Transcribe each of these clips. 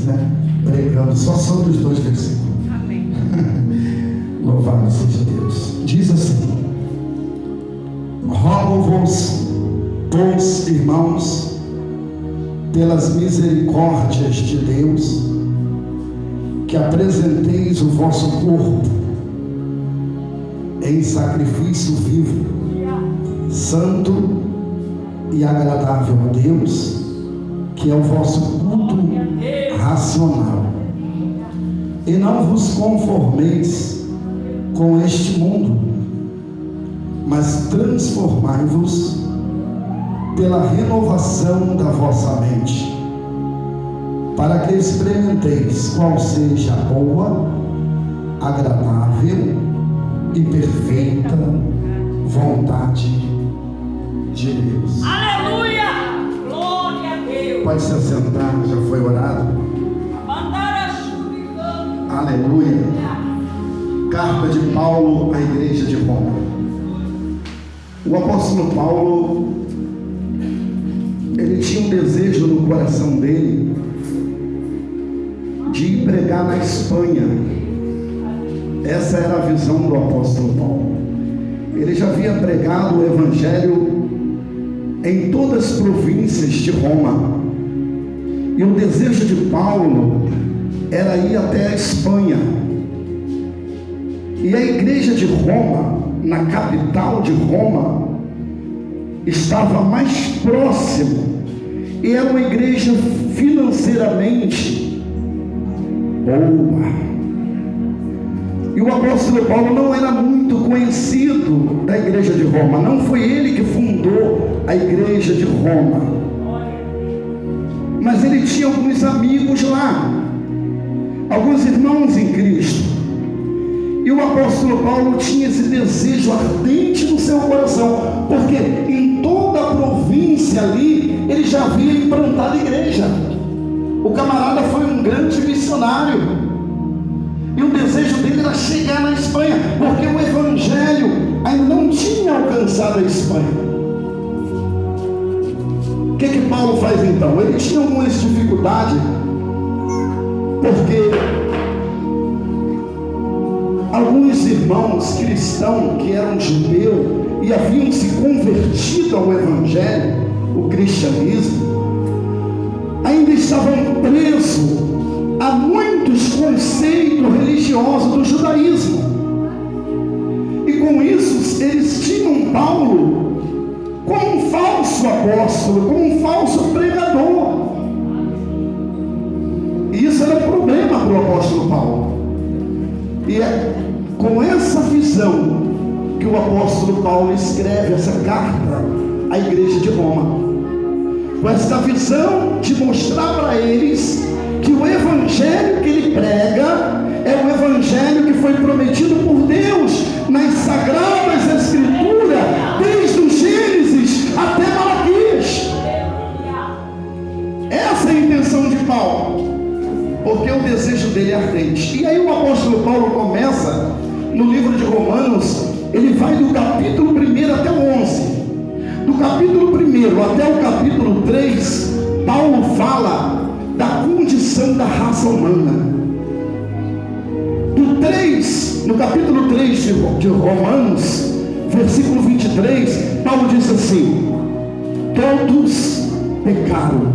dias, né? Pregando só sobre os 2 versículos. Amém. Louvado seja Deus. Diz assim: rogo-vos, pois, irmãos, pelas misericórdias de Deus, que apresenteis o vosso corpo em sacrifício vivo, santo e agradável a Deus, que é o vosso culto racional. E não vos conformeis com este mundo, mas transformai-vos pela renovação da vossa mente, para que experimenteis qual seja a boa, agradável e perfeita vontade de Deus. Aleluia! Glória a Deus! Pode se assentar, já foi orado. Aleluia. Carta de Paulo à igreja de Roma. O apóstolo Paulo, ele tinha um desejo no coração dele de ir pregar na Espanha. Essa era a visão do apóstolo Paulo. Ele já havia pregado o evangelho em todas as províncias de Roma, e o desejo de Paulo era ir até a Espanha. E a igreja de Roma, na capital de Roma, estava mais próximo, e era uma igreja financeiramente boa. E o apóstolo Paulo não era muito conhecido da igreja de Roma. Não foi ele que fundou a igreja de Roma, mas ele tinha alguns amigos lá, alguns irmãos em Cristo. E o apóstolo Paulo tinha esse desejo ardente no seu coração, porque em toda a província ali ele já havia implantado igreja. O camarada foi um grande missionário, e o desejo dele era chegar na Espanha, porque o evangelho ainda não tinha alcançado a Espanha. O que Paulo faz então? Ele tinha algumas dificuldades, porque alguns irmãos cristãos que eram judeus e haviam se convertido ao evangelho, o cristianismo, ainda estavam presos a muitos conceitos religiosos do judaísmo, e com isso eles tinham Paulo como um falso apóstolo, como um falso pregador. E isso era um problema para o apóstolo Paulo. E é com essa visão que o apóstolo Paulo escreve essa carta à igreja de Roma, com essa visão de mostrar para eles que o evangelho que ele prega é o evangelho que foi prometido por Deus nas sagradas escrituras, desde o Gênesis até Malaquias. Essa é a intenção de Paulo, porque o desejo dele é ardente. E aí o apóstolo Paulo começa no livro de Romanos, ele vai do capítulo 1 até o 11. Do capítulo 1 até o capítulo 3, Paulo fala da condição da raça humana. No capítulo 3 de Romanos, versículo 23, Paulo diz assim: todos pecaram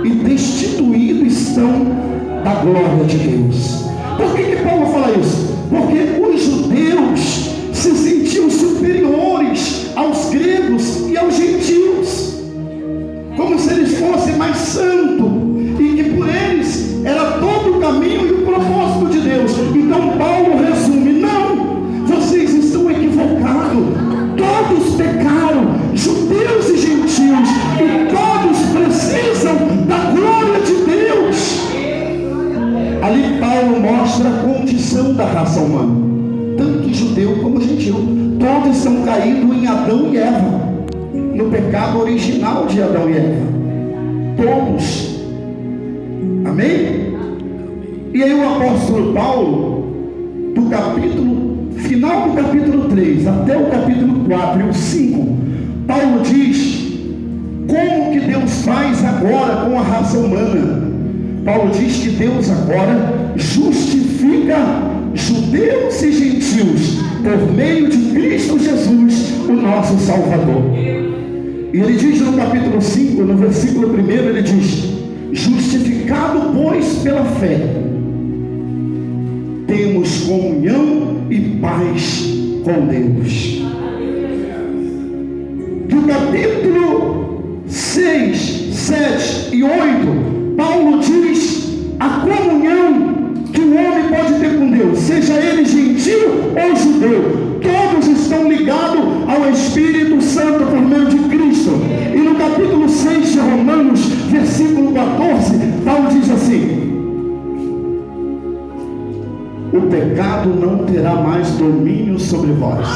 e destituídos estão da glória de Deus. Por que Paulo fala isso? Porque os judeus se sentiam superiores aos gregos e aos gentios, como se eles fossem mais santos, e que por eles era todo o caminho e o propósito de Deus. Então Paulo resume: não, vocês estão equivocados, todos pecaram, judeus e gentios, e todos precisam da glória de Deus. Ali Paulo mostra a condição da raça humana, tanto judeu como gentil. Todos são caídos em Adão e Eva, no pecado original de Adão e Eva, todos. Amém? E aí o apóstolo Paulo, do final do capítulo 3 até o capítulo 4 e o 5, Paulo diz como que Deus faz agora com a raça humana, Paulo diz que Deus agora justifica judeus e gentios por meio de Cristo Jesus, o nosso Salvador. E ele diz no capítulo 5, no versículo 1, ele diz: justificado, pois, pela fé, temos comunhão e paz com Deus. Do capítulo 6, 7 e 8, Paulo diz a comunhão que o homem pode ter com Deus, seja ele gentil ou judeu, todos estão ligados ao Espírito Santo por meio de Cristo. E no capítulo 6 de Romanos, versículo 14, Paulo diz assim: o pecado não terá mais domínio sobre vós,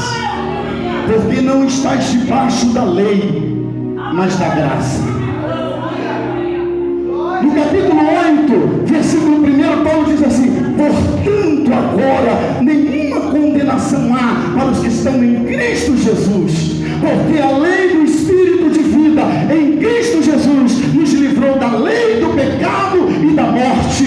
porque não estáis debaixo da lei, mas da graça. No capítulo 8, versículo 1, Paulo diz assim: portanto agora nenhuma condenação há para os que estão em Cristo Jesus, porque a lei do Espírito de vida em Cristo Jesus nos livrou da lei do pecado e da morte.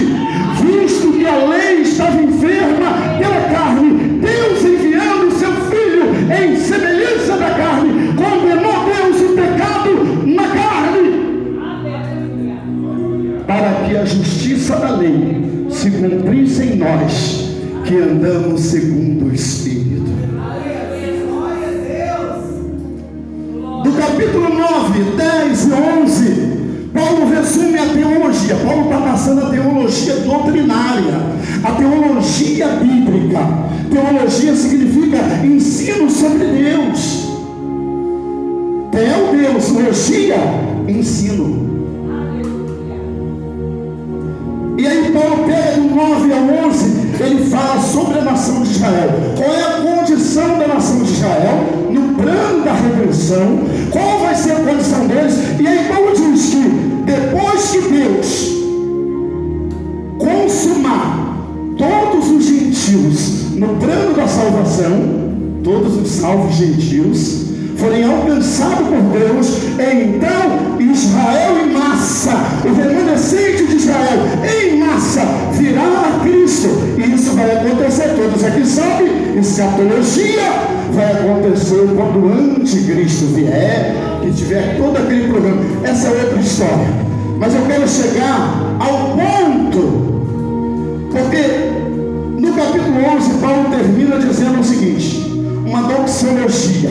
Visto que a lei estava enferma pela carne, Deus, enviando o seu Filho em semelhança da carne, condenou Deus o pecado na carne, para que a justiça da lei se cumprisse em nós, que andamos segundo o Espírito. Do capítulo 9, 10 e 11, Paulo resume a teologia. Paulo está passando a teologia doutrinária, a teologia bíblica. Teologia significa ensino sobre Deus. Deus, logia, ensino. E aí Paulo pega do 9 ao 11, ele fala sobre a nação de Israel. Qual é a condição da nação de Israel no plano da redenção? Qual vai ser a condição deles? E aí Paulo diz que depois que Deus consumar todos os gentios no plano da salvação, todos os salvos gentios forem alcançados por Deus, então Israel em massa, o remanescente de Israel em massa, virá a Cristo. E isso vai acontecer, todos aqui sabem, escatologia vai acontecer quando o anticristo vier, que tiver todo aquele programa. Essa é outra história, mas eu quero chegar ao ponto, porque no capítulo 11 Paulo termina dizendo o seguinte, uma doxologia.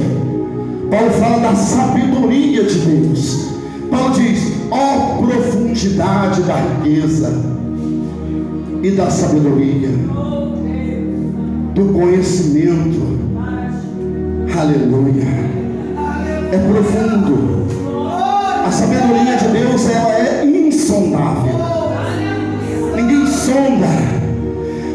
Paulo fala da sabedoria de Deus. Paulo diz: ó profundidade da riqueza e da sabedoria, do conhecimento. Aleluia. É profundo. A sabedoria de Deus, ela é insondável. Ninguém sonda.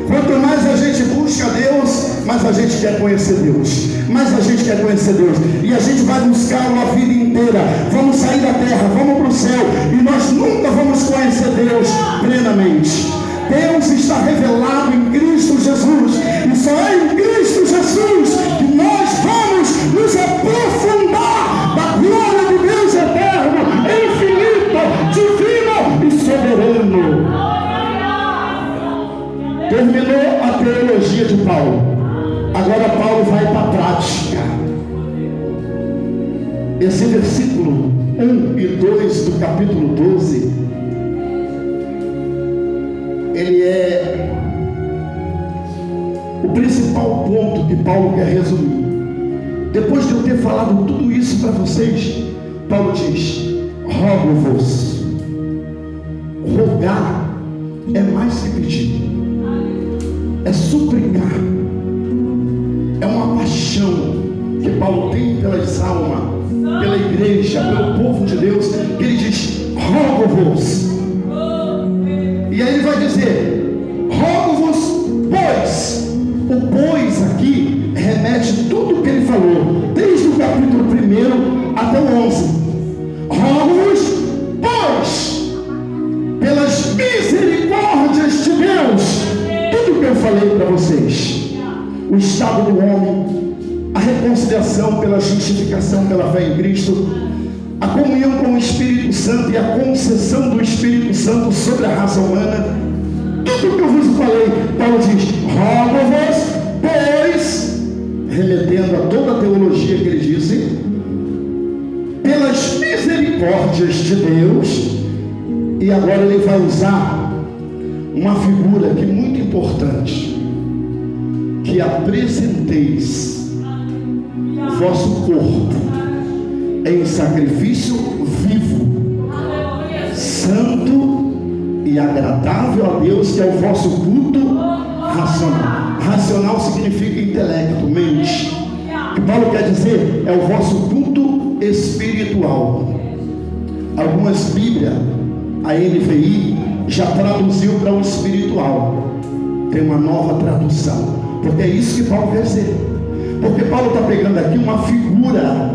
Quanto mais a gente busca Deus, mais a gente quer conhecer Deus. Mais a gente quer conhecer Deus. E a gente vai buscá-lo a vida inteira. Vamos sair da terra, vamos para o céu. E nós nunca vamos conhecer Deus plenamente. Deus está revelado em Cristo Jesus. E só é em Cristo Jesus que nós vamos nos aprofundar da glória de Deus eterno, infinito, divino e soberano. Terminou a teologia de Paulo. Agora Paulo vai para a prática. Esse versículo 1 e 2 do capítulo 12, ele é o principal ponto que Paulo quer resumir. Depois de eu ter falado tudo isso para vocês, Paulo diz: rogo-vos. Rogar é mais que pedir, é suplicar. É uma paixão que Paulo tem pelas almas, pela igreja, pelo povo de Deus, que ele diz: rogo-vos. E aí ele vai dizer: rogo-vos, pois. O pois aqui remete tudo o que ele falou, desde o capítulo 1 até o 11. Rogo-vos, pois, pelas misericórdias de Deus, tudo que eu falei para vocês, o estado do homem, a reconciliação pela justificação pela fé em Cristo, a comunhão com o Espírito Santo e a concessão do Espírito Santo sobre a raça humana. Tudo que eu vos falei, Paulo diz: rogo-vos, pois, remetendo a toda a teologia que ele disse, pelas misericórdias de Deus. E agora ele vai usar uma figura que é muito importante: que apresenteis o vosso corpo em sacrifício vivo, santo e agradável a Deus, que é o vosso culto racional. Racional significa intelecto, mente. O que Paulo quer dizer é o vosso culto espiritual. Algumas Bíblias, a NVI, já traduziu para o espiritual. Tem uma nova tradução, porque é isso que Paulo quer dizer. Porque Paulo está pegando aqui uma figura